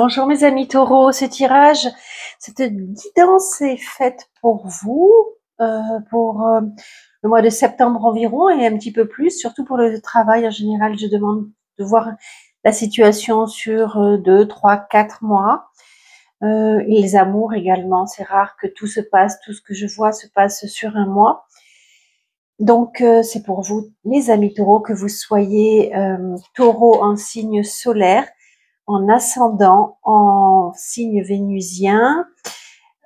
Bonjour mes amis taureaux, ce tirage, cette guidance est faite pour vous, pour le mois de septembre environ et un petit peu plus, surtout pour le travail en général. Je demande de voir la situation sur 2, 3, 4 mois. Et les amours également, c'est rare que tout se passe, tout ce que je vois se passe sur un mois. Donc c'est pour vous mes amis taureaux, que vous soyez taureau en signe solaire, en ascendant, en signe vénusien,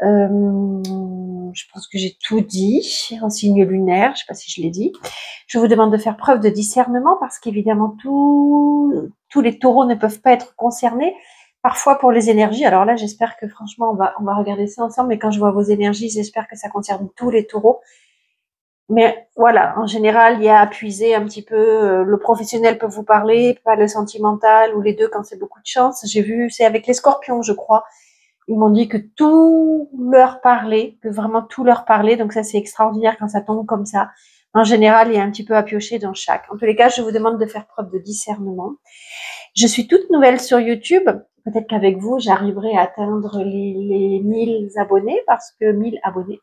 je pense que j'ai tout dit, en signe lunaire, je ne sais pas si je l'ai dit. Je vous demande de faire preuve de discernement parce qu'évidemment tous les taureaux ne peuvent pas être concernés. Parfois pour les énergies, alors là j'espère que franchement on va regarder ça ensemble, mais quand je vois vos énergies, j'espère que ça concerne tous les taureaux. Mais voilà, en général, il y a à puiser un petit peu. Le professionnel peut vous parler, pas le sentimental, ou les deux quand c'est beaucoup de chance. J'ai vu, c'est avec les scorpions, je crois. Ils m'ont dit que tout leur parlait, que vraiment tout leur parlait. Donc ça, c'est extraordinaire quand ça tombe comme ça. En général, il y a un petit peu à piocher dans chaque. En tous les cas, je vous demande de faire preuve de discernement. Je suis toute nouvelle sur YouTube. Peut-être qu'avec vous, j'arriverai à atteindre les 1000 abonnés, parce que 1000 abonnés,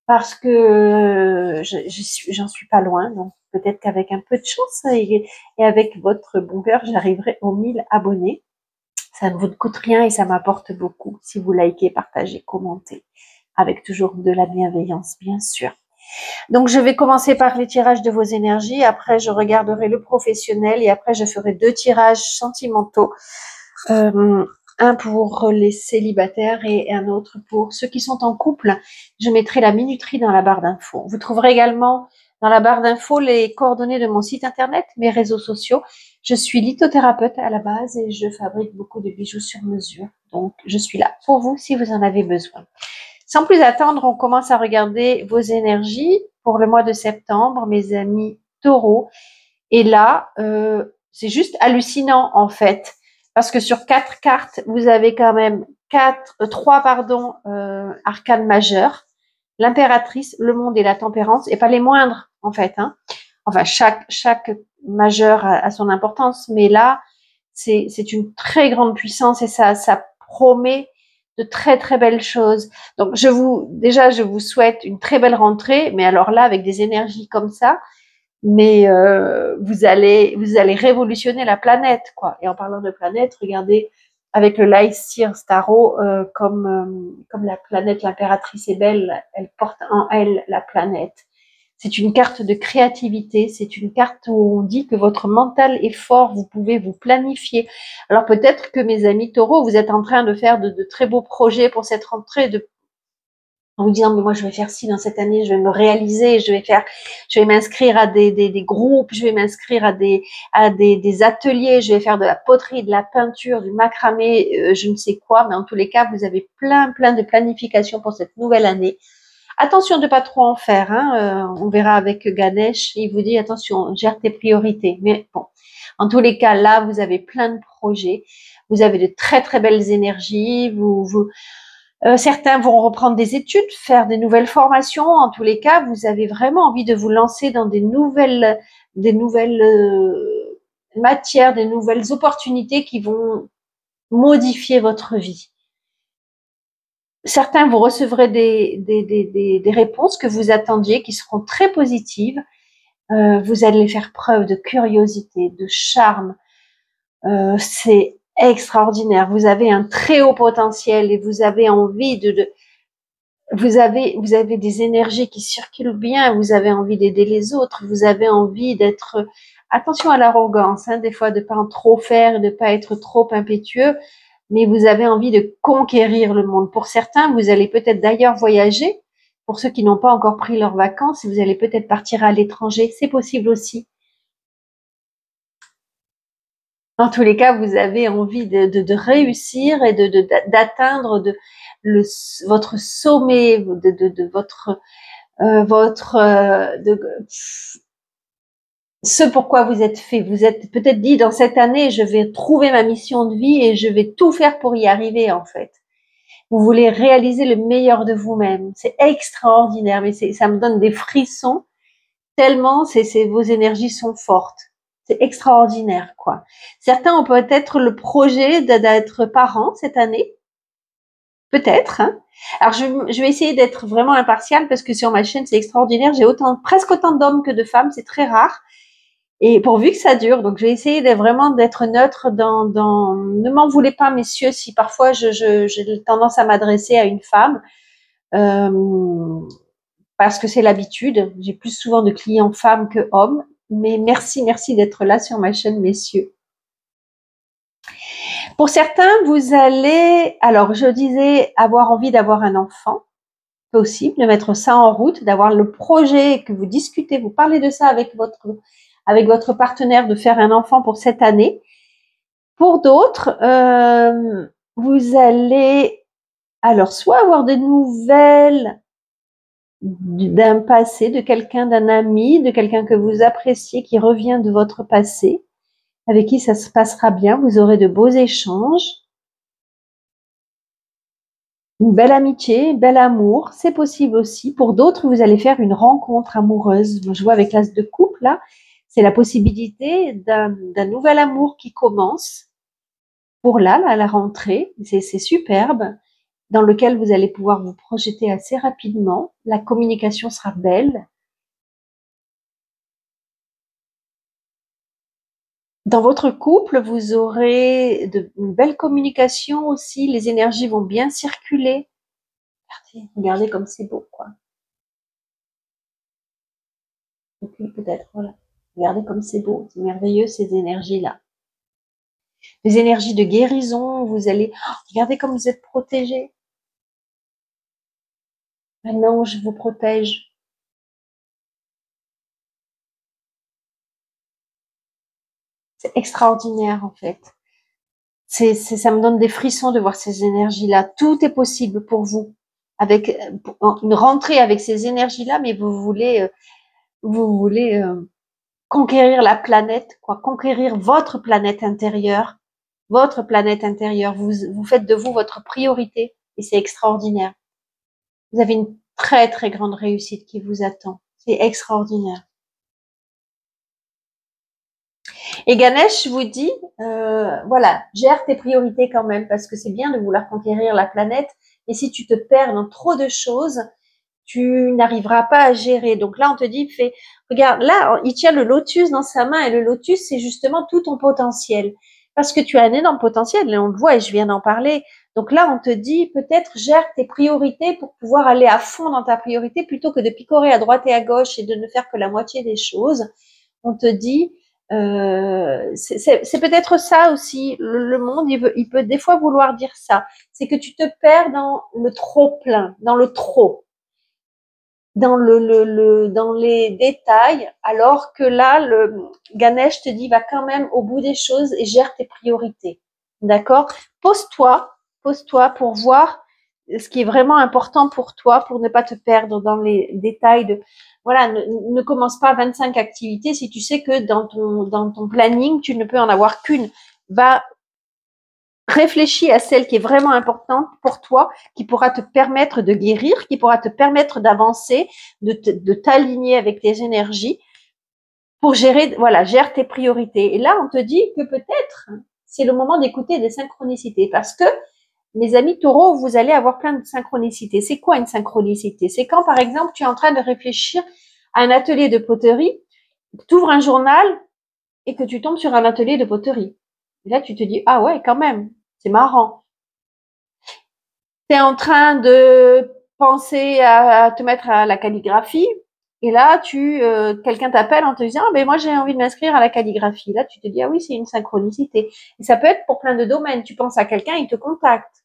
parce que j'en suis pas loin, donc peut-être qu'avec un peu de chance et avec votre bon cœur, j'arriverai aux 1000 abonnés. Ça ne vous coûte rien et ça m'apporte beaucoup si vous likez, partagez, commentez, avec toujours de la bienveillance, bien sûr. Donc je vais commencer par les tirages de vos énergies, après je regarderai le professionnel et après je ferai 2 tirages sentimentaux. Un pour les célibataires et un autre pour ceux qui sont en couple. Je mettrai la minuterie dans la barre d'infos. Vous trouverez également dans la barre d'infos les coordonnées de mon site internet, mes réseaux sociaux. Je suis lithothérapeute à la base et je fabrique beaucoup de bijoux sur mesure. Donc, je suis là pour vous si vous en avez besoin. Sans plus attendre, on commence à regarder vos énergies pour le mois de septembre, mes amis taureaux. Et là, c'est juste hallucinant en fait. Parce que sur 4 cartes, vous avez quand même 3 arcanes majeures. L'impératrice, le monde et la tempérance, et pas les moindres, en fait. Hein. Enfin, chaque majeur a son importance, mais là, c'est une très grande puissance et ça promet de très, très belles choses. Donc, je vous souhaite une très belle rentrée, mais alors là, avec des énergies comme ça, mais vous allez révolutionner la planète, quoi. Et en parlant de planète, regardez avec le Lycir Starro, comme la planète, l'impératrice est belle, elle porte en elle la planète. C'est une carte de créativité, c'est une carte où on dit que votre mental est fort, vous pouvez vous planifier. Alors peut-être que mes amis taureaux, vous êtes en train de faire de très beaux projets pour cette rentrée, en vous disant mais moi je vais faire ci dans cette année, je vais me réaliser, je vais m'inscrire à des groupes, je vais m'inscrire à des ateliers, je vais faire de la poterie, de la peinture, du macramé, je ne sais quoi, mais en tous les cas vous avez plein de planification pour cette nouvelle année. Attention de pas trop en faire, hein, on verra avec Ganesh, il vous dit attention, gère tes priorités, mais bon, en tous les cas là vous avez plein de projets, vous avez de très très belles énergies, certains vont reprendre des études, faire des nouvelles formations. En tous les cas, vous avez vraiment envie de vous lancer dans des nouvelles matières, des nouvelles opportunités qui vont modifier votre vie. Certains, vous recevrez des réponses que vous attendiez, qui seront très positives. Vous allez faire preuve de curiosité, de charme. C'est extraordinaire. Vous avez un très haut potentiel et vous avez envie vous avez des énergies qui circulent bien, vous avez envie d'aider les autres, vous avez envie d'être, attention à l'arrogance, hein, des fois de pas en trop faire, de pas être trop impétueux, mais vous avez envie de conquérir le monde. Pour certains, vous allez peut-être d'ailleurs voyager. Pour ceux qui n'ont pas encore pris leurs vacances, vous allez peut-être partir à l'étranger, c'est possible aussi. En tous les cas, vous avez envie de réussir et d'atteindre votre sommet, de ce pourquoi vous êtes fait. Vous êtes peut-être dit dans cette année, je vais trouver ma mission de vie et je vais tout faire pour y arriver, en fait. Vous voulez réaliser le meilleur de vous-même. C'est extraordinaire, mais ça me donne des frissons tellement vos énergies sont fortes. C'est extraordinaire, quoi. Certains ont peut-être le projet d'être parents cette année. Peut-être, hein. Alors, je vais essayer d'être vraiment impartiale parce que sur ma chaîne, c'est extraordinaire. J'ai presque autant d'hommes que de femmes. C'est très rare. Et pourvu que ça dure. Donc, je vais essayer vraiment d'être neutre ne m'en voulez pas, messieurs, si parfois j'ai tendance à m'adresser à une femme. Parce que c'est l'habitude. J'ai plus souvent de clients femmes que hommes. Mais merci d'être là sur ma chaîne, messieurs. Pour certains, vous allez, alors je disais, avoir envie d'avoir un enfant, possible, de mettre ça en route, d'avoir le projet que vous discutez, vous parlez de ça avec votre partenaire, de faire un enfant pour cette année. Pour d'autres, vous allez alors soit avoir des nouvelles d'un passé, de quelqu'un, d'un ami, de quelqu'un que vous appréciez, qui revient de votre passé, avec qui ça se passera bien, vous aurez de beaux échanges, une belle amitié, un bel amour, c'est possible aussi. Pour d'autres, vous allez faire une rencontre amoureuse. Moi, je vois avec l'as de coupe, là, c'est la possibilité d'un nouvel amour qui commence pour là, la rentrée. C'est superbe, dans lequel vous allez pouvoir vous projeter assez rapidement. La communication sera belle. Dans votre couple, vous aurez une belle communication aussi. Les énergies vont bien circuler. Regardez comme c'est beau, quoi. Peut-être, voilà. Regardez comme c'est beau, c'est merveilleux ces énergies-là. Les énergies de guérison, vous allez... Oh, regardez comme vous êtes protégés. Un ange vous protège. C'est extraordinaire en fait. Ça me donne des frissons de voir ces énergies-là. Tout est possible pour vous. Avec une rentrée avec ces énergies-là, mais vous voulez conquérir la planète, quoi, conquérir votre planète intérieure. Votre planète intérieure. Vous faites de vous votre priorité et c'est extraordinaire. Vous avez une très très grande réussite qui vous attend. C'est extraordinaire. Et Ganesh vous dit, voilà, gère tes priorités quand même, parce que c'est bien de vouloir conquérir la planète, et si tu te perds dans trop de choses, tu n'arriveras pas à gérer. Donc là, on te dit, regarde, là, il tient le lotus dans sa main, et le lotus, c'est justement tout ton potentiel. Parce que tu as un énorme potentiel, et on le voit, et je viens d'en parler. Donc là, on te dit, peut-être gère tes priorités pour pouvoir aller à fond dans ta priorité, plutôt que de picorer à droite et à gauche et de ne faire que la moitié des choses. On te dit, c'est peut-être ça aussi, le monde, il peut des fois vouloir dire ça. C'est que tu te perds dans le trop plein, dans le trop, dans dans les détails, alors que là, le Ganesh te dit, va quand même au bout des choses et gère tes priorités. D'accord? Pose-toi pour voir ce qui est vraiment important pour toi, pour ne pas te perdre dans les détails de, voilà, ne commence pas 25 activités si tu sais que dans ton planning, tu ne peux en avoir qu'une. Va réfléchis à celle qui est vraiment importante pour toi, qui pourra te permettre de guérir, qui pourra te permettre d'avancer, de t'aligner avec tes énergies pour gérer, voilà, gère tes priorités. Et là, on te dit que peut-être c'est le moment d'écouter des synchronicités parce que mes amis taureaux, vous allez avoir plein de synchronicités. C'est quoi une synchronicité? C'est quand, par exemple, tu es en train de réfléchir à un atelier de poterie, tu ouvres un journal et que tu tombes sur un atelier de poterie. Et là, tu te dis, ah ouais, quand même, c'est marrant. Tu es en train de penser à te mettre à la calligraphie et là, quelqu'un t'appelle en te disant, ah ben moi j'ai envie de m'inscrire à la calligraphie. Là, tu te dis, ah oui, c'est une synchronicité. Et ça peut être pour plein de domaines. Tu penses à quelqu'un, il te contacte.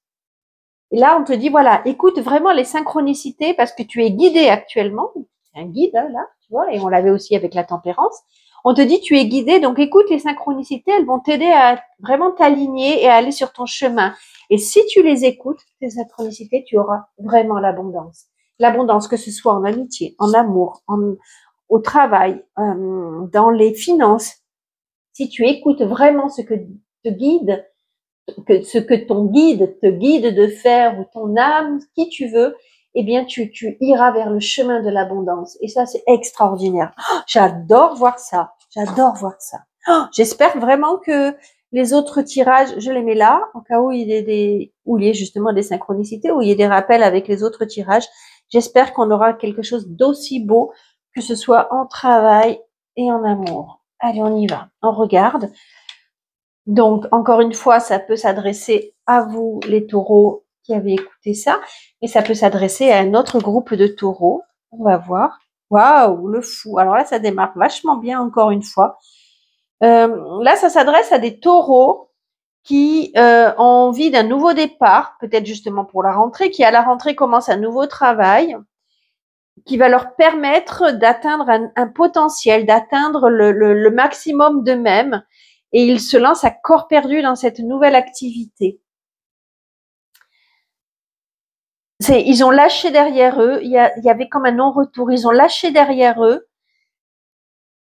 Et là, on te dit, voilà, écoute vraiment les synchronicités parce que tu es guidé actuellement. C'est un guide, hein, là, tu vois, et on l'avait aussi avec la tempérance. On te dit, tu es guidé, donc écoute les synchronicités, elles vont t'aider à vraiment t'aligner et à aller sur ton chemin. Et si tu les écoutes, ces synchronicités, tu auras vraiment l'abondance. L'abondance, que ce soit en amitié, en amour, au travail, dans les finances. Si tu écoutes vraiment ce que te guide, ce que ton guide te guide de faire, ou ton âme, qui tu veux, eh bien, tu iras vers le chemin de l'abondance. Et ça, c'est extraordinaire. Oh, j'adore voir ça. J'adore voir ça. Oh, j'espère vraiment que les autres tirages, je les mets là, en cas où il y ait où il y ait justement des synchronicités, où il y ait des rappels avec les autres tirages. J'espère qu'on aura quelque chose d'aussi beau, que ce soit en travail et en amour. Allez, on y va. On regarde. Donc, encore une fois, ça peut s'adresser à vous, les taureaux, qui avez écouté ça, et ça peut s'adresser à un autre groupe de taureaux. On va voir. Waouh, le fou. Alors là, ça démarre vachement bien, encore une fois. Là, ça s'adresse à des taureaux qui ont envie d'un nouveau départ, peut-être justement pour la rentrée, qui à la rentrée commence un nouveau travail, qui va leur permettre d'atteindre un potentiel, d'atteindre le maximum d'eux-mêmes, et ils se lancent à corps perdu dans cette nouvelle activité. Ils ont lâché derrière eux, il y avait comme un non-retour, ils ont lâché derrière eux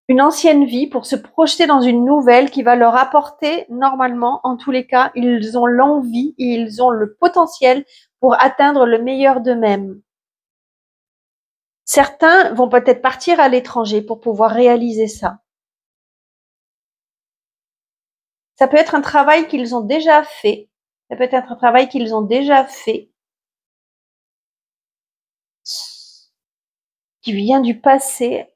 une ancienne vie pour se projeter dans une nouvelle qui va leur apporter, normalement, en tous les cas, ils ont l'envie et ils ont le potentiel pour atteindre le meilleur d'eux-mêmes. Certains vont peut-être partir à l'étranger pour pouvoir réaliser ça. Ça peut être un travail qu'ils ont déjà fait. Ça peut être un travail qu'ils ont déjà fait, qui vient du passé,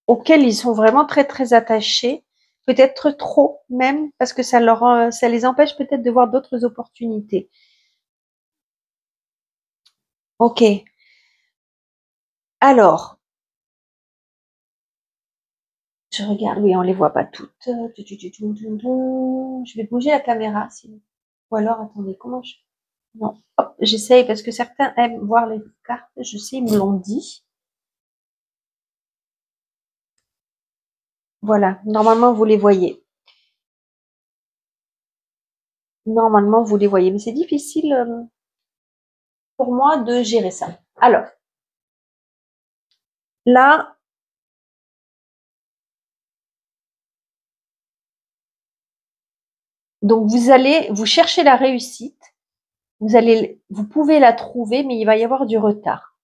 auquel ils sont vraiment très très attachés, peut-être trop même, parce que ça les empêche peut-être de voir d'autres opportunités. Ok. Alors, je regarde, oui, on les voit pas toutes. Je vais bouger la caméra, sinon. Ou alors, attendez, comment je... Non, hop, j'essaye parce que certains aiment voir les cartes. Je sais, ils me l'ont dit. Voilà, normalement, vous les voyez. Normalement, vous les voyez, mais c'est difficile pour moi de gérer ça. Alors, là, donc vous cherchez la réussite. Vous pouvez la trouver, mais il va y avoir du retard.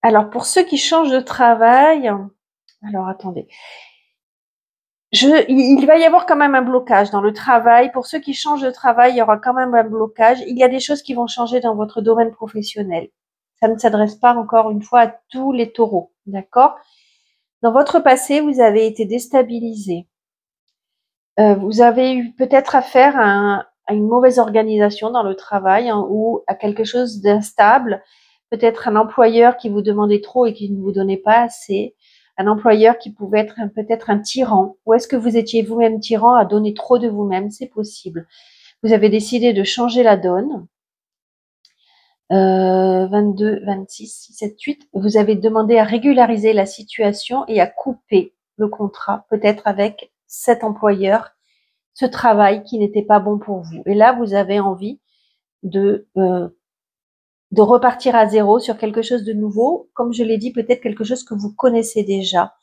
Alors, pour ceux qui changent de travail, alors attendez. Il va y avoir quand même un blocage dans le travail. Pour ceux qui changent de travail, il y aura quand même un blocage. Il y a des choses qui vont changer dans votre domaine professionnel. Ça ne s'adresse pas encore une fois à tous les taureaux, d'accord? Dans votre passé, vous avez été déstabilisé. Vous avez eu peut-être affaire à une mauvaise organisation dans le travail, hein, ou à quelque chose d'instable. Peut-être un employeur qui vous demandait trop et qui ne vous donnait pas assez. Un employeur qui pouvait être peut-être un tyran. Ou est-ce que vous étiez vous-même tyran à donner trop de vous-même? C'est possible. Vous avez décidé de changer la donne. 22, 26, 7, 8. Vous avez demandé à régulariser la situation et à couper le contrat, peut-être avec cet employeur, ce travail qui n'était pas bon pour vous. Et là, vous avez envie de repartir à zéro sur quelque chose de nouveau. Comme je l'ai dit, peut-être quelque chose que vous connaissez déjà.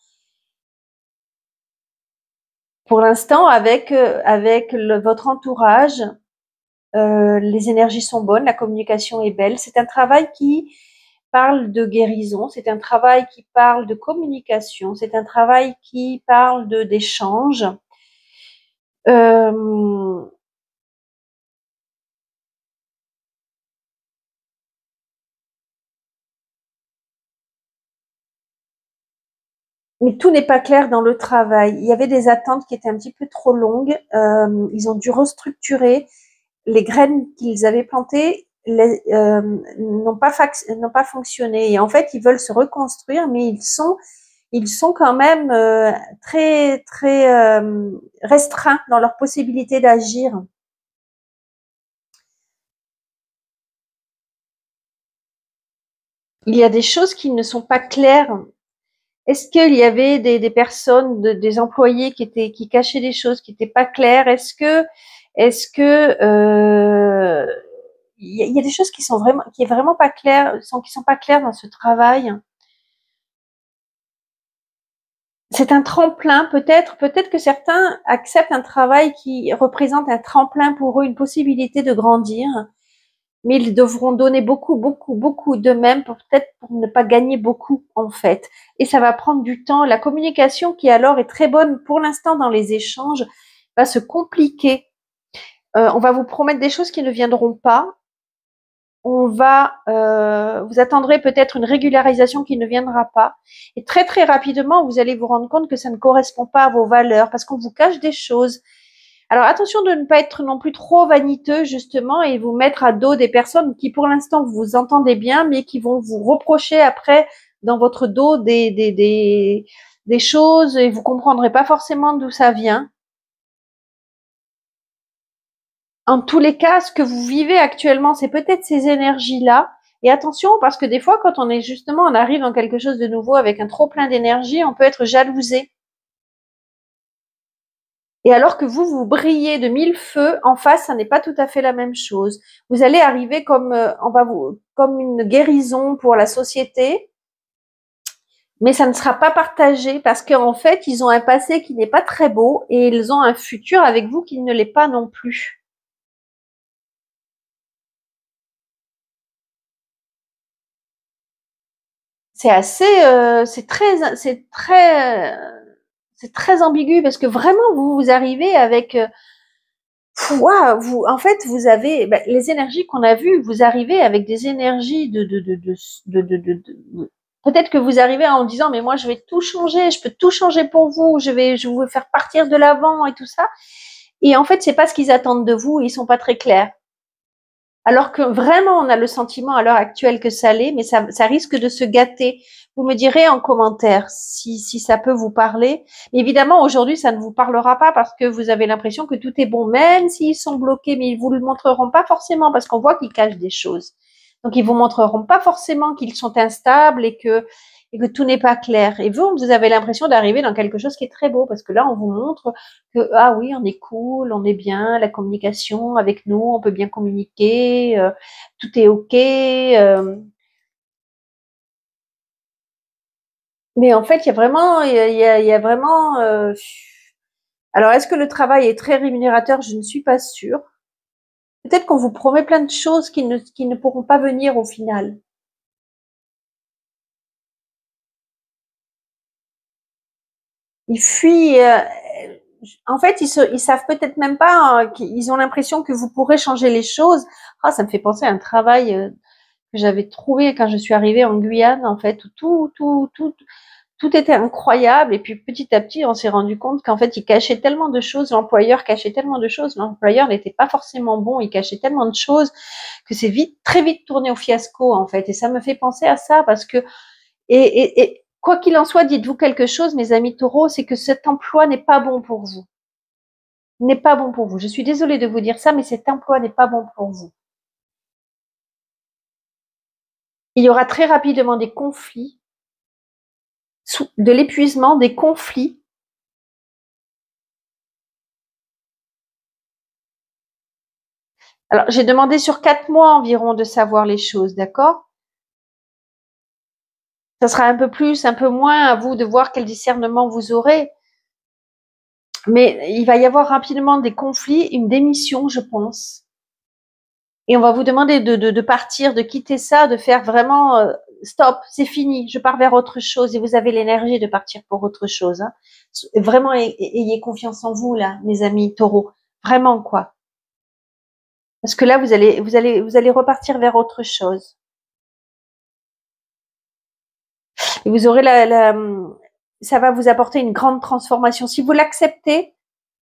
Pour l'instant, avec votre entourage, les énergies sont bonnes, la communication est belle. C'est un travail qui parle de guérison, c'est un travail qui parle de communication, c'est un travail qui parle d'échange. Mais tout n'est pas clair dans le travail. Il y avait des attentes qui étaient un petit peu trop longues. Ils ont dû restructurer. Les graines qu'ils avaient plantées n'ont pas fonctionné. Et en fait, ils veulent se reconstruire, mais ils sont quand même très très restreints dans leur possibilité d'agir. Il y a des choses qui ne sont pas claires. Est-ce qu'il y avait des personnes, des employés qui cachaient des choses qui n'étaient pas claires? Est-ce que il y a des choses qui est vraiment pas claires, qui sont pas claires dans ce travail. c'est un tremplin, peut-être que certains acceptent un travail qui représente un tremplin pour eux, une possibilité de grandir, mais ils devront donner beaucoup, beaucoup, beaucoup d'eux-mêmes peut-être pour ne pas gagner beaucoup en fait. Et ça va prendre du temps. La communication qui alors est très bonne pour l'instant dans les échanges va se compliquer. On va vous promettre des choses qui ne viendront pas. Vous attendrez peut-être une régularisation qui ne viendra pas. Et très très rapidement, vous allez vous rendre compte que ça ne correspond pas à vos valeurs parce qu'on vous cache des choses. Alors attention de ne pas être non plus trop vaniteux justement et vous mettre à dos des personnes qui pour l'instant vous entendez bien mais qui vont vous reprocher après dans votre dos des choses et vous comprendrez pas forcément d'où ça vient. En tous les cas, ce que vous vivez actuellement, c'est peut-être ces énergies-là. Et attention, parce que des fois, quand on est justement, on arrive dans quelque chose de nouveau avec un trop plein d'énergie, on peut être jalousé. Et alors que vous brillez de mille feux, en face, ça n'est pas tout à fait la même chose. Vous allez arriver comme, comme une guérison pour la société, mais ça ne sera pas partagé parce qu'en fait, ils ont un passé qui n'est pas très beau et ils ont un futur avec vous qui ne l'est pas non plus. C'est assez, c'est très ambigu parce que vraiment vous arrivez avec, waouh, en fait vous avez les énergies qu'on a vues, vous arrivez avec des énergies de peut-être que vous arrivez en disant mais moi je vais tout changer, je peux tout changer pour vous, je vais vous faire partir de l'avant et tout ça. Et en fait c'est pas ce qu'ils attendent de vous, ils sont pas très clairs. Alors que vraiment, on a le sentiment à l'heure actuelle que ça l'est, mais ça risque de se gâter. Vous me direz en commentaire si ça peut vous parler. Mais évidemment, aujourd'hui, ça ne vous parlera pas parce que vous avez l'impression que tout est bon, même s'ils sont bloqués, mais ils vous le montreront pas forcément parce qu'on voit qu'ils cachent des choses. Donc, ils vous montreront pas forcément qu'ils sont instables et que tout n'est pas clair. Et vous avez l'impression d'arriver dans quelque chose qui est très beau parce que là, on vous montre que ah oui, on est cool, on est bien, la communication avec nous, on peut bien communiquer, tout est ok. Mais en fait, il y a vraiment, il y a vraiment. Alors, est-ce que le travail est très rémunérateur? Je ne suis pas sûre. Peut-être qu'on vous promet plein de choses qui ne pourront pas venir au final. Ils fuient. En fait, ils savent peut-être même pas qu'ils ont l'impression que vous pourrez changer les choses. Ah, ça me fait penser à un travail que j'avais trouvé quand je suis arrivée en Guyane, en fait, où tout était incroyable. Et puis petit à petit, on s'est rendu compte qu'en fait, ils cachaient tellement de choses, l'employeur cachait tellement de choses, l'employeur n'était pas forcément bon, il cachait tellement de choses que c'est très vite tourné au fiasco, en fait. Et ça me fait penser à ça parce que, et quoi qu'il en soit, dites-vous quelque chose, mes amis taureaux, c'est que cet emploi n'est pas bon pour vous. N'est pas bon pour vous. Je suis désolée de vous dire ça, mais cet emploi n'est pas bon pour vous. Il y aura très rapidement des conflits, de l'épuisement, des conflits. Alors, j'ai demandé sur 4 mois environ de savoir les choses, d'accord? Ça sera un peu plus, un peu moins à vous de voir quel discernement vous aurez. Mais il va y avoir rapidement des conflits, une démission, je pense. Et on va vous demander de partir, de quitter ça, de faire vraiment stop, c'est fini, je pars vers autre chose. Et vous avez l'énergie de partir pour autre chose. Hein. Vraiment, ayez confiance en vous, là, mes amis taureaux. Vraiment, quoi. Parce que là, vous allez repartir vers autre chose. Et vous aurez ça va vous apporter une grande transformation. Si vous l'acceptez,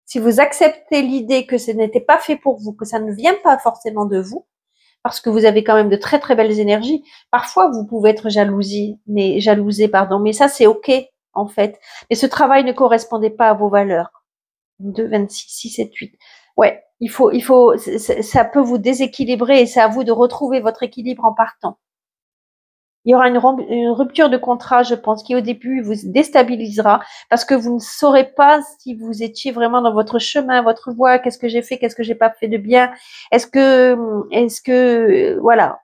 si vous acceptez l'idée que ce n'était pas fait pour vous, que ça ne vient pas forcément de vous, parce que vous avez quand même de très très belles énergies. Parfois, vous pouvez être jalousé, pardon, mais ça c'est ok en fait. Et ce travail ne correspondait pas à vos valeurs. 2, 26, 6, 7, 8. Ouais, ça peut vous déséquilibrer et c'est à vous de retrouver votre équilibre en partant. Il y aura une rupture de contrat, je pense, qui au début vous déstabilisera parce que vous ne saurez pas si vous étiez vraiment dans votre chemin, votre voie, qu'est-ce que j'ai fait, qu'est-ce que j'ai pas fait de bien, voilà.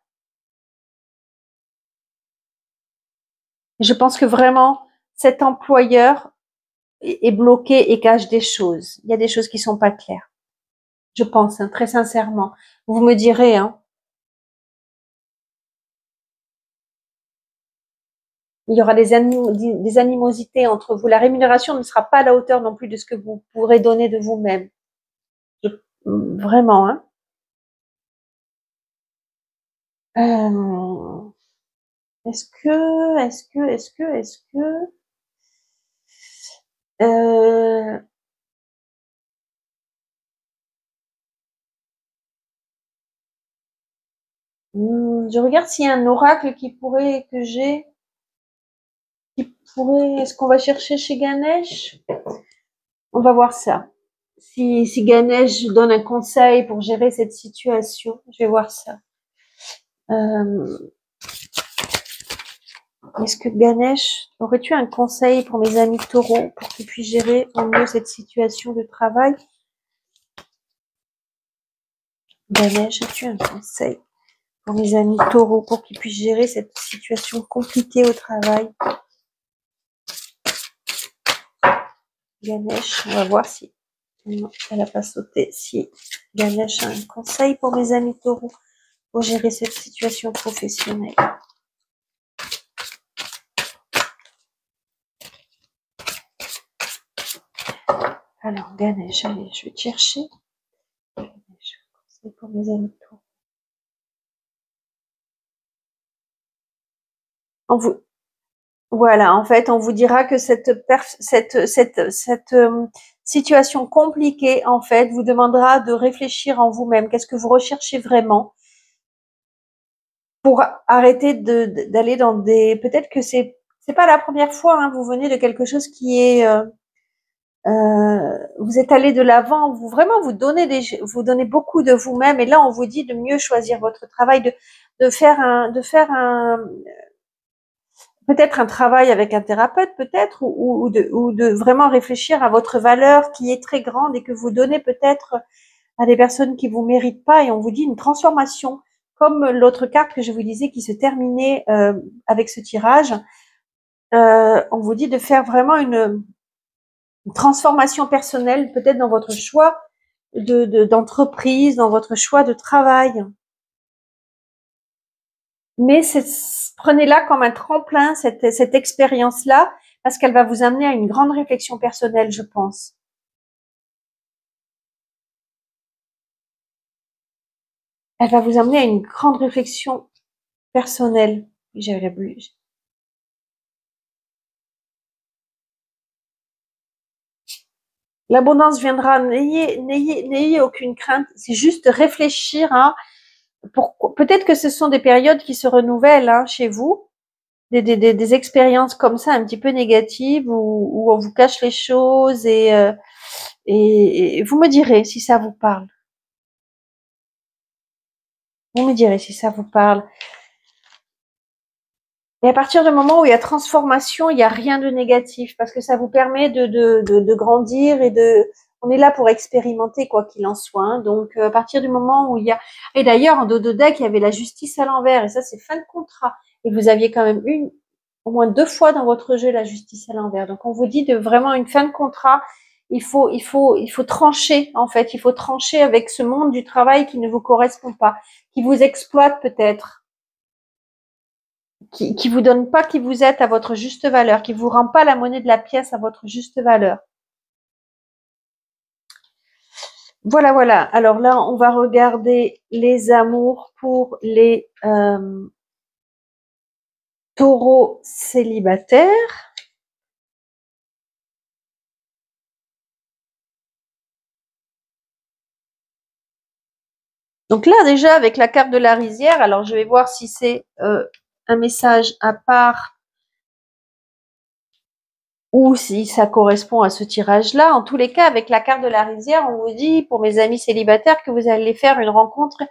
Je pense que vraiment, cet employeur est bloqué et cache des choses. Il y a des choses qui sont pas claires. Je pense, hein, très sincèrement. Vous me direz, hein. Il y aura des animosités entre vous. La rémunération ne sera pas à la hauteur non plus de ce que vous pourrez donner de vous-même. Vraiment, hein. Euh, est-ce que, euh, je regarde s'il y a un oracle est-ce qu'on va chercher chez Ganesh? On va voir ça. Si Ganesh donne un conseil pour gérer cette situation, je vais voir ça. Est-ce que Ganesh, aurais-tu un conseil pour mes amis taureaux pour qu'ils puissent gérer au mieux cette situation de travail? Ganesh, as-tu un conseil pour mes amis taureaux pour qu'ils puissent gérer cette situation compliquée au travail? Ganesh, on va voir si... Non, elle n'a pas sauté. Si Ganesh a un conseil pour mes amis taureaux pour gérer cette situation professionnelle. Alors, Ganesh, allez, je vais te chercher. Ganesh, conseil pour mes amis taureaux. Voilà, en fait, on vous dira que cette situation compliquée, en fait, vous demandera de réfléchir en vous-même. Qu'est-ce que vous recherchez vraiment pour arrêter d'aller dans des... Peut-être que c'est pas la première fois, hein, vous venez de quelque chose qui est... vous êtes allé de l'avant, vous vraiment vous donnez beaucoup de vous-même, et là on vous dit de mieux choisir votre travail, de faire peut-être un travail avec un thérapeute, peut-être, ou de vraiment réfléchir à votre valeur qui est très grande et que vous donnez peut-être à des personnes qui vous méritent pas, et on vous dit une transformation, comme l'autre carte que je vous disais qui se terminait avec ce tirage. On vous dit de faire vraiment une transformation personnelle, peut-être dans votre choix d'entreprise, dans votre choix de travail. Mais prenez-la comme un tremplin, cette expérience-là, parce qu'elle va vous amener à une grande réflexion personnelle, je pense. Elle va vous amener à une grande réflexion personnelle. L'abondance viendra, n'ayez aucune crainte, c'est juste réfléchir à, peut-être que ce sont des périodes qui se renouvellent, hein, chez vous, des expériences comme ça un petit peu négatives où on vous cache les choses, et vous me direz si ça vous parle. Vous me direz si ça vous parle. Et à partir du moment où il y a transformation, il n'y a rien de négatif, parce que ça vous permet de grandir on est là pour expérimenter quoi qu'il en soit, hein. Donc à partir du moment où il y a, et d'ailleurs en dos de deck il y avait la justice à l'envers, et ça c'est fin de contrat, et vous aviez quand même au moins 2 fois dans votre jeu la justice à l'envers. Donc on vous dit de vraiment une fin de contrat. Il faut trancher, en fait, il faut trancher avec ce monde du travail qui ne vous correspond pas, qui vous exploite peut-être, qui vous donne pas qui vous êtes à votre juste valeur, qui vous rend pas la monnaie de la pièce à votre juste valeur. Voilà, voilà. Alors là, on va regarder les amours pour les taureaux célibataires. Donc là, déjà, avec la carte de la rizière, alors je vais voir si c'est un message à part ou si ça correspond à ce tirage-là. En tous les cas, avec la carte de la rizière, on vous dit, pour mes amis célibataires, que vous allez faire une rencontre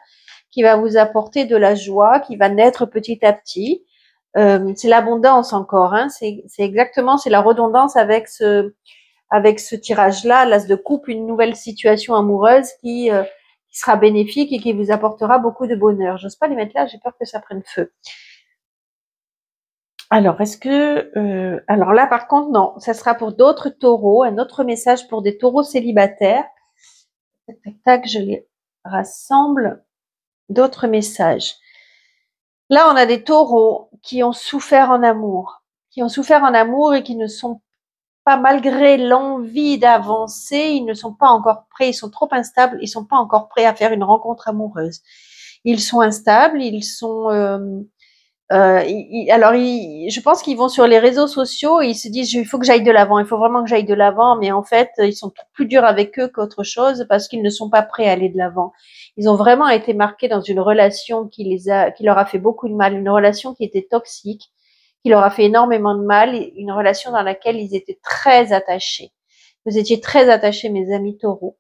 qui va vous apporter de la joie, qui va naître petit à petit. C'est l'abondance encore, hein. C'est exactement, c'est la redondance avec ce tirage-là, l'as de coupe, une nouvelle situation amoureuse qui sera bénéfique et qui vous apportera beaucoup de bonheur. J'ose pas les mettre là, j'ai peur que ça prenne feu. Alors, est-ce que... alors là, par contre, non. Ça sera pour d'autres taureaux. Un autre message pour des taureaux célibataires. Tac, tac, tac, je les rassemble. D'autres messages. Là, on a des taureaux qui ont souffert en amour. Qui ont souffert en amour et qui ne sont pas, malgré l'envie d'avancer, ils ne sont pas encore prêts. Ils sont trop instables. Ils sont pas encore prêts à faire une rencontre amoureuse. Ils sont instables. Ils sont... alors, je pense qu'ils vont sur les réseaux sociaux et ils se disent il faut que j'aille de l'avant, il faut vraiment que j'aille de l'avant, mais en fait, ils sont plus durs avec eux qu'autre chose parce qu'ils ne sont pas prêts à aller de l'avant. Ils ont vraiment été marqués dans une relation qui leur a fait beaucoup de mal, une relation qui était toxique, qui leur a fait énormément de mal, une relation dans laquelle ils étaient très attachés. Vous étiez très attachés, mes amis taureaux.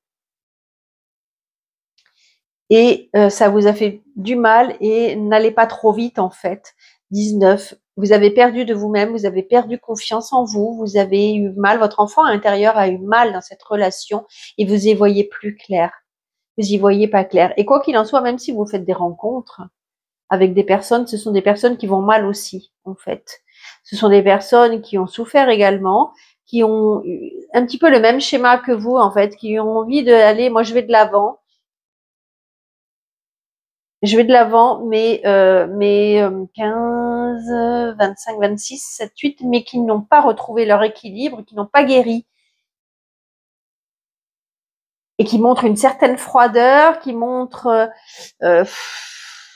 Et ça vous a fait du mal et n'allez pas trop vite en fait. 19, vous avez perdu de vous-même, vous avez perdu confiance en vous, vous avez eu mal, votre enfant intérieur a eu mal dans cette relation et vous y voyez plus clair. Vous y voyez pas clair. Et quoi qu'il en soit, même si vous faites des rencontres avec des personnes, ce sont des personnes qui vont mal aussi en fait. Ce sont des personnes qui ont souffert également, qui ont eu un petit peu le même schéma que vous en fait, qui ont envie d'aller, moi je vais de l'avant. Je vais de l'avant, mais 15, 25, 26, 7, 8, mais qui n'ont pas retrouvé leur équilibre, qui n'ont pas guéri et qui montrent une certaine froideur, qui montrent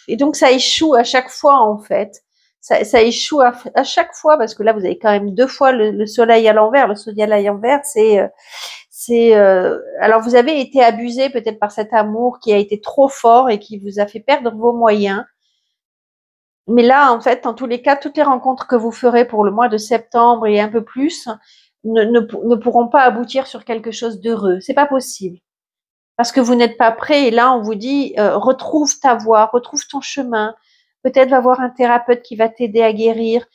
et donc ça échoue à chaque fois en fait. Ça échoue à chaque fois parce que là vous avez quand même deux fois le soleil à l'envers. Le soleil à l'envers, alors vous avez été abusé peut-être par cet amour qui a été trop fort et qui vous a fait perdre vos moyens. Mais là, en fait, dans tous les cas, toutes les rencontres que vous ferez pour le mois de septembre et un peu plus ne pourront pas aboutir sur quelque chose d'heureux. C'est pas possible. Parce que vous n'êtes pas prêt. Et là, on vous dit, retrouve ta voie, retrouve ton chemin. Peut-être va voir un thérapeute qui va t'aider à guérir.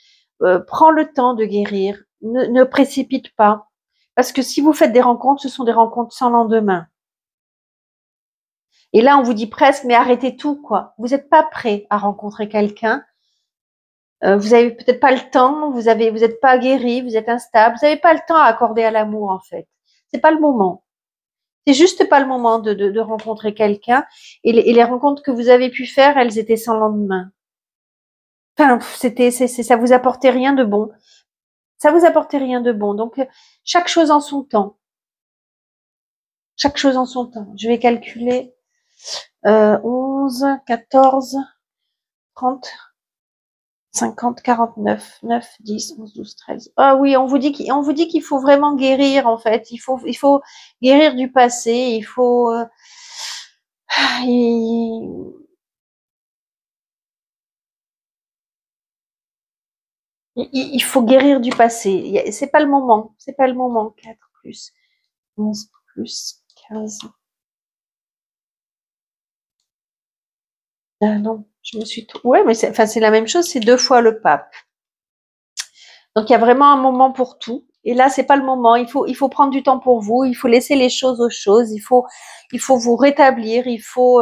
Prends le temps de guérir. Ne précipite pas. Parce que si vous faites des rencontres, ce sont des rencontres sans lendemain. Et là, on vous dit presque, mais arrêtez tout, quoi. Vous n'êtes pas prêt à rencontrer quelqu'un. Vous avez peut-être pas le temps, vous êtes pas guéri, vous êtes instable, vous n'avez pas le temps à accorder à l'amour, en fait. C'est pas le moment. C'est juste pas le moment de rencontrer quelqu'un. Et les rencontres que vous avez pu faire, elles étaient sans lendemain. Enfin, ça vous apportait rien de bon. Ça vous apportait rien de bon. Donc, chaque chose en son temps. Chaque chose en son temps. Je vais calculer 11, 14, 30, 50, 49, 9, 10, 11, 12, 13. Ah oui, on vous dit qu'il faut vraiment guérir, en fait. Il faut guérir du passé. Il faut guérir du passé. C'est pas le moment. C'est pas le moment. 4 plus 11 plus 15. Ah non, je me suis... Ouais, mais c'est la même chose. C'est 2 fois le pape. Donc il y a vraiment un moment pour tout. Et là, c'est pas le moment. Il faut prendre du temps pour vous. Il faut laisser les choses aux choses. Il faut vous rétablir. Il faut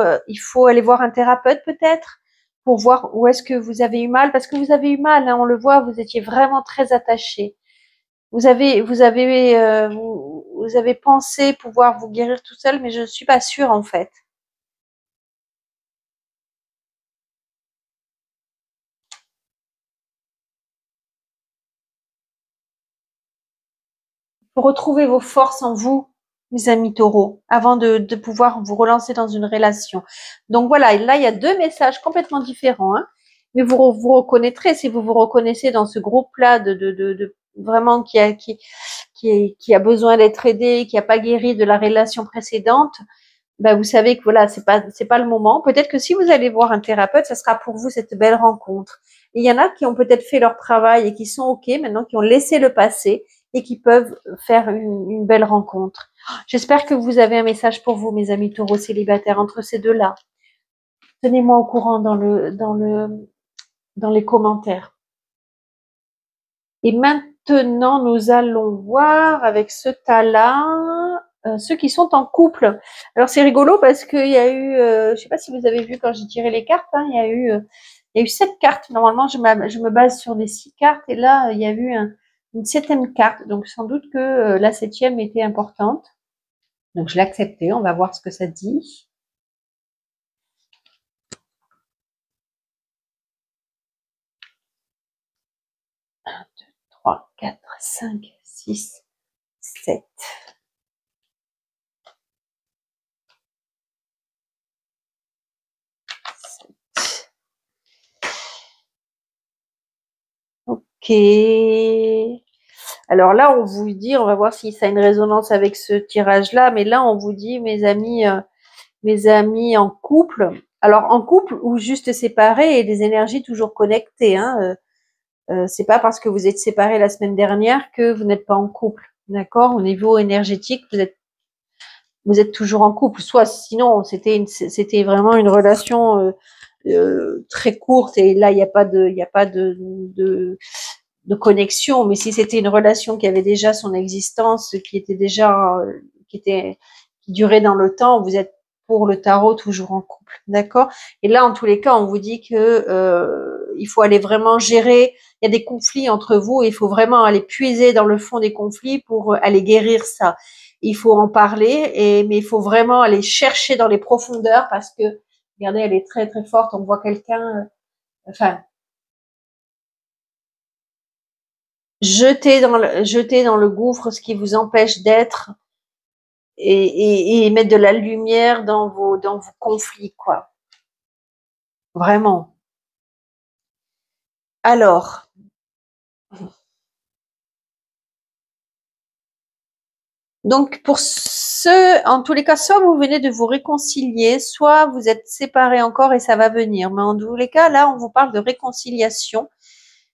aller voir un thérapeute peut-être pour voir où est-ce que vous avez eu mal, parce que vous avez eu mal. Hein, on le voit. Vous étiez vraiment très attaché. Vous avez pensé pouvoir vous guérir tout seul, mais je ne suis pas sûre en fait. Faut retrouver vos forces en vous, mes amis taureaux, avant de pouvoir vous relancer dans une relation. Donc voilà, là il y a deux messages complètement différents, hein, mais vous reconnaîtrez, si vous vous reconnaissez dans ce groupe-là de vraiment qui a besoin d'être aidé, qui a pas guéri de la relation précédente, ben vous savez que voilà, c'est pas le moment. Peut-être que si vous allez voir un thérapeute, ça sera pour vous cette belle rencontre. Et il y en a qui ont peut-être fait leur travail et qui sont OK maintenant, qui ont laissé le passé et qui peuvent faire une belle rencontre. J'espère que vous avez un message pour vous, mes amis taureaux célibataires, entre ces deux-là. Tenez-moi au courant dans les commentaires. Et maintenant, nous allons voir avec ce tas-là ceux qui sont en couple. Alors c'est rigolo parce qu'il y a eu, je sais pas si vous avez vu quand j'ai tiré les cartes, hein, il Il y a eu 7 cartes. Normalement, je me base sur les 6 cartes. Et là, il y a eu une 7e carte. Donc, sans doute que la 7e était importante. Donc, je l'ai acceptée. On va voir ce que ça dit. 1, 2, 3, 4, 5, 6, 7. Ok. Alors là, on vous dit, on va voir si ça a une résonance avec ce tirage-là, mais là, on vous dit, mes amis en couple. Alors, en couple ou juste séparés et des énergies toujours connectées. Hein. C'est pas parce que vous êtes séparés la semaine dernière que vous n'êtes pas en couple. D'accord? Au niveau énergétique, vous êtes toujours en couple. Soit, sinon, c'était vraiment une relation très courte et là, il n'y a pas de connexion, mais si c'était une relation qui avait déjà son existence, qui durait dans le temps, vous êtes pour le tarot toujours en couple, d'accord? Et là, en tous les cas, on vous dit que il faut aller vraiment gérer. Il y a des conflits entre vous, et il faut vraiment aller puiser dans le fond des conflits pour aller guérir ça. Il faut en parler, mais il faut vraiment aller chercher dans les profondeurs parce que, regardez, elle est très très forte. On voit quelqu'un, enfin, jeter dans le gouffre ce qui vous empêche d'être et mettre de la lumière dans vos conflits, quoi. Vraiment. Alors, donc pour ceux, en tous les cas, soit vous venez de vous réconcilier, soit vous êtes séparés encore et ça va venir. Mais en tous les cas, là, on vous parle de réconciliation.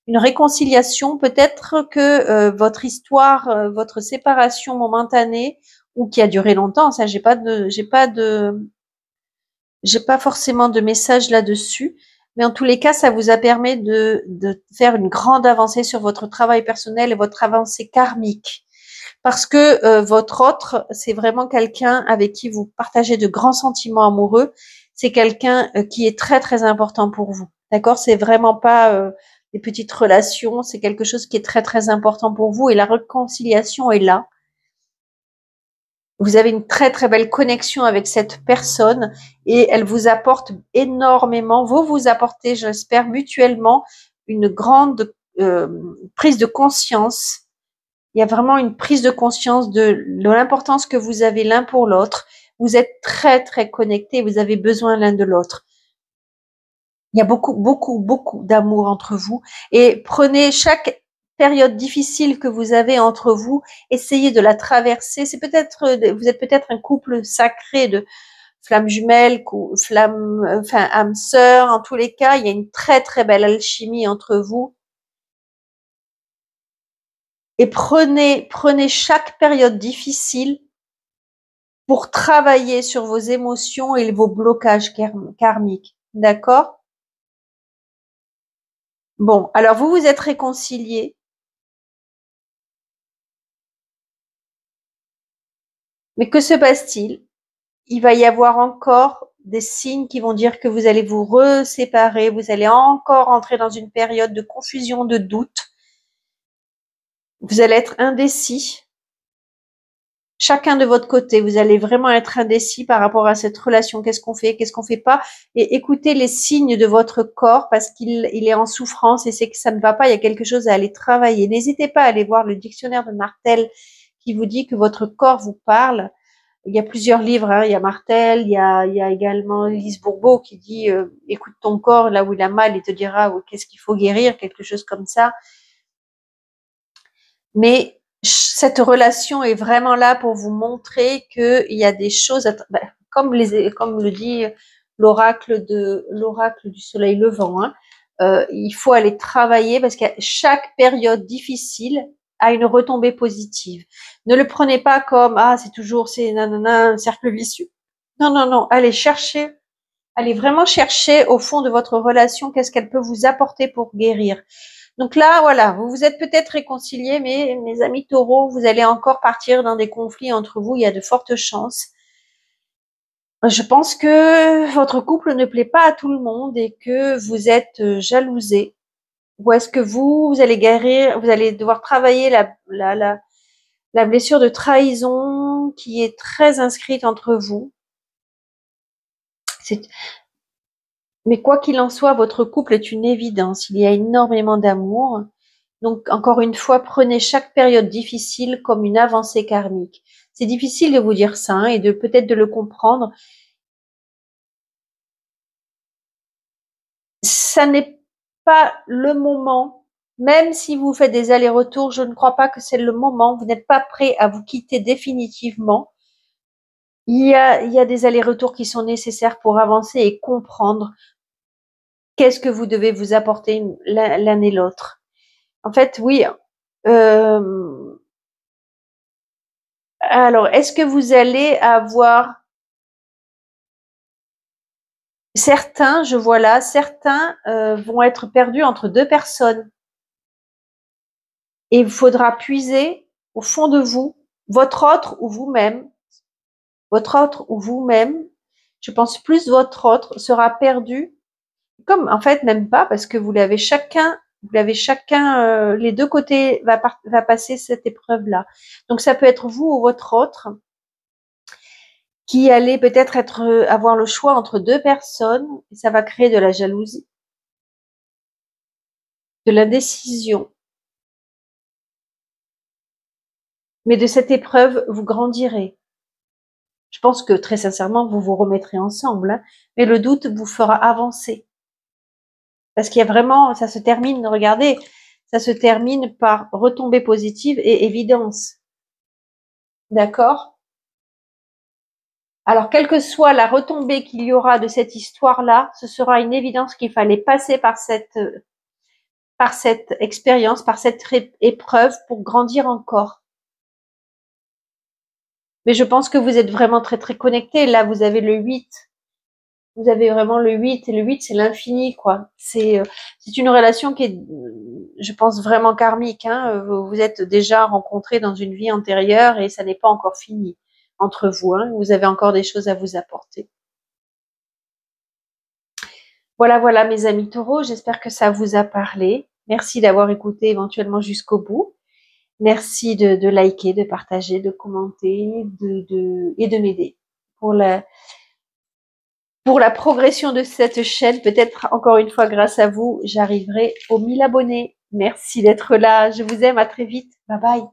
Une réconciliation, peut-être que votre histoire, votre séparation momentanée ou qui a duré longtemps, ça, j'ai pas forcément de message là-dessus, mais en tous les cas, ça vous a permis de faire une grande avancée sur votre travail personnel et votre avancée karmique. Parce que votre autre, c'est vraiment quelqu'un avec qui vous partagez de grands sentiments amoureux. C'est quelqu'un qui est très très important pour vous. D'accord? C'est vraiment pas des petites relations, c'est quelque chose qui est très très important pour vous et la réconciliation est là. Vous avez une très très belle connexion avec cette personne et elle vous apporte énormément. Vous apportez, j'espère, mutuellement une grande prise de conscience. Il y a vraiment une prise de conscience de l'importance que vous avez l'un pour l'autre. Vous êtes très très connectés, vous avez besoin l'un de l'autre. Il y a beaucoup, beaucoup, beaucoup d'amour entre vous et prenez chaque période difficile que vous avez entre vous, essayez de la traverser. Vous êtes peut-être un couple sacré de flammes jumelles, âmes sœurs. En tous les cas, il y a une très, très belle alchimie entre vous. Et prenez chaque période difficile pour travailler sur vos émotions et vos blocages karmiques. D'accord? Bon, alors vous vous êtes réconciliés. Mais que se passe-t-il? Il va y avoir encore des signes qui vont dire que vous allez vous reséparer, vous allez encore entrer dans une période de confusion, de doute. Vous allez être indécis. Chacun de votre côté, vous allez vraiment être indécis par rapport à cette relation. Qu'est-ce qu'on fait? Qu'est-ce qu'on fait pas? Et écoutez les signes de votre corps parce qu'il est en souffrance et c'est que ça ne va pas. Il y a quelque chose à aller travailler. N'hésitez pas à aller voir le dictionnaire de Martel qui vous dit que votre corps vous parle. Il y a plusieurs livres, hein. Il y a Martel, il y a également Lise Bourbeau qui dit écoute ton corps, là où il a mal, il te dira qu'est-ce qu'il faut guérir, quelque chose comme ça. Mais cette relation est vraiment là pour vous montrer qu'il y a des choses, comme le dit l'oracle du soleil levant, hein, il faut aller travailler parce que chaque période difficile a une retombée positive. Ne le prenez pas comme c'est nanana, un cercle vicieux. Non, non, non, allez vraiment chercher au fond de votre relation qu'est-ce qu'elle peut vous apporter pour guérir. Donc là, voilà, vous vous êtes peut-être réconciliés, mais mes amis taureaux, vous allez encore partir dans des conflits entre vous. Il y a de fortes chances. Je pense que votre couple ne plaît pas à tout le monde et que vous êtes jalousé. Ou est-ce que vous allez guérir, vous allez devoir travailler la blessure de trahison qui est très inscrite entre vous. Mais quoi qu'il en soit, votre couple est une évidence. Il y a énormément d'amour. Donc, encore une fois, prenez chaque période difficile comme une avancée karmique. C'est difficile de vous dire ça, hein, et de peut-être de le comprendre. Ça n'est pas le moment, même si vous faites des allers-retours, je ne crois pas que c'est le moment. Vous n'êtes pas prêt à vous quitter définitivement. Il y a des allers-retours qui sont nécessaires pour avancer et comprendre qu'est-ce que vous devez vous apporter l'un et l'autre. En fait, oui. Alors, est-ce que vous allez avoir certains, je vois là, certains vont être perdus entre deux personnes et il faudra puiser au fond de vous, votre autre ou vous-même, je pense plus votre autre sera perdu, comme en fait même pas parce que vous l'avez chacun, les deux côtés va passer cette épreuve-là. Donc ça peut être vous ou votre autre qui allez peut-être avoir le choix entre deux personnes et ça va créer de la jalousie, de l'indécision. Mais de cette épreuve, vous grandirez. Je pense que très sincèrement, vous vous remettrez ensemble, hein, mais le doute vous fera avancer. Parce qu'il y a vraiment, ça se termine, regardez, ça se termine par retombée positive et évidence. D'accord? Alors, quelle que soit la retombée qu'il y aura de cette histoire-là, ce sera une évidence qu'il fallait passer par cette expérience, par cette épreuve pour grandir encore. Mais je pense que vous êtes vraiment très très connectés. Là, vous avez le 8. Vous avez vraiment le 8 et le 8 c'est l'infini quoi. C'est une relation qui est, je pense, vraiment karmique, hein. Vous vous êtes déjà rencontrés dans une vie antérieure et ça n'est pas encore fini entre vous, hein. Vous avez encore des choses à vous apporter. Voilà, voilà mes amis taureaux, j'espère que ça vous a parlé. Merci d'avoir écouté éventuellement jusqu'au bout. Merci de liker, de partager, de commenter, et de m'aider pour la progression de cette chaîne. Peut-être encore une fois grâce à vous, j'arriverai aux 1000 abonnés. Merci d'être là. Je vous aime. À très vite. Bye bye.